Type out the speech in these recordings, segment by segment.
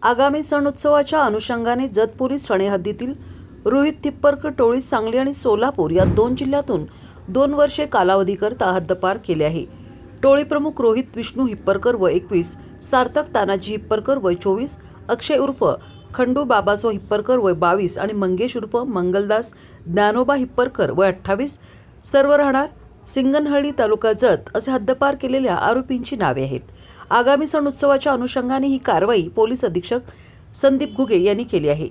आगामी सण उत्सवाच्या अनुषंगाने जत पोलीस ठाणे हद्दीतील रोहित थिप्परकर टोळी सांगली आणि सोलापूर या दोन जिल्ह्यातून 2 वर्षे कालावधीकरता हद्दपार केले आहे. टोळी प्रमुख रोहित विष्णू हिप्परकर वय 21, सार्थक तानाजी हिप्परकर वय 24, अक्षय उर्फ खंडू बाबासो हिप्परकर वय 22 आणि मंगेश उर्फ मंगलदास ज्ञानोबा हिप्परकर वय 28 सर्व राहणार सिंगनहळ्ळी तालुका जत असे हद्दपार केलेल्या आरोपींची नावे आहेत. आगामी सण उत्सवाच्या अनुषंगाने ही कारवाई पोलीस अधीक्षक संदीप घुगे यांनी केली आहे.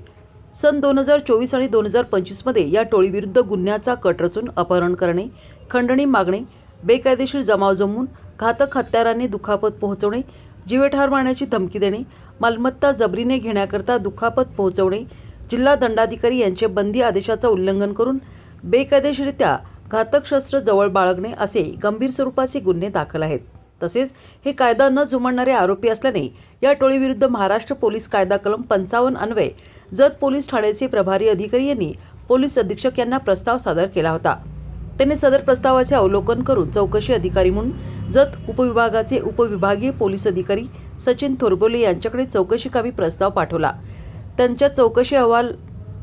सन 2024 आणि 2025 मध्ये या टोळीविरुद्ध गुन्ह्याचा कट रचून अपहरण करणे, खंडणी मागणे, बेकायदेशीर जमाव जमवून घातक हत्यारांनी दुखापत पोहोचवणे, जीवेठार मारण्याची धमकी देणे, मालमत्ता जबरीने घेण्याकरता दुखापत पोहोचवणे, जिल्हा दंडाधिकारी यांचे बंदी आदेशाचं उल्लंघन करून बेकायदेशीररित्या घातक शस्त्र जवळ बाळगणे असे गंभीर स्वरूपाचे गुन्हे दाखल आहेत. तसेच हे कायदा न जुमानणारे आरोपी असल्याने या टोळीविरुद्ध महाराष्ट्र पोलीस कायदा कलम 55 अन्वये जत पोलीस ठाण्याचे प्रभारी अधिकारी यांनी पोलीस अधीक्षक यांना प्रस्ताव सादर केला होता. त्यांनी सदर प्रस्तावाचे अवलोकन करून चौकशी अधिकारी म्हणून जत उपविभागाचे उपविभागीय पोलीस अधिकारी सचिन थोरबोले यांच्याकडे चौकशीकामी प्रस्ताव पाठवला. त्यांच्या चौकशी अहवाल,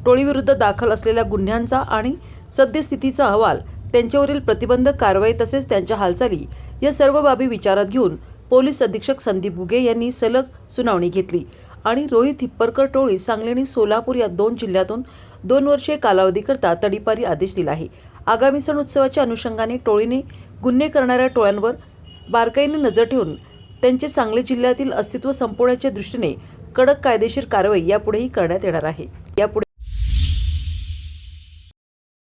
टोळीविरुद्ध दाखल असलेल्या गुन्ह्यांचा आणि सद्यस्थितीचा अहवाल, त्यांच्यावरील प्रतिबंधक कारवाई तसेच त्यांच्या हालचाली या सर्व बाबी विचारात घेऊन पोलीस अधीक्षक संदीप घुगे यांनी सलग सुनावणी घेतली आणि रोहित हिप्परकर टोळी सांगली आणि सोलापूर या 2 जिल्ह्यातून 2 वर्षीय कालावधीकरता तडीपारी आदेश दिला आहे. आगामी सण उत्सवाच्या अनुषंगाने टोळीने गुन्हे करणाऱ्या टोळ्यांवर बारकाईने नजर ठेवून त्यांचे सांगली जिल्ह्यातील अस्तित्व संपवण्याच्या दृष्टीने कडक कायदेशीर कारवाई यापुढेही करण्यात येणार आहे.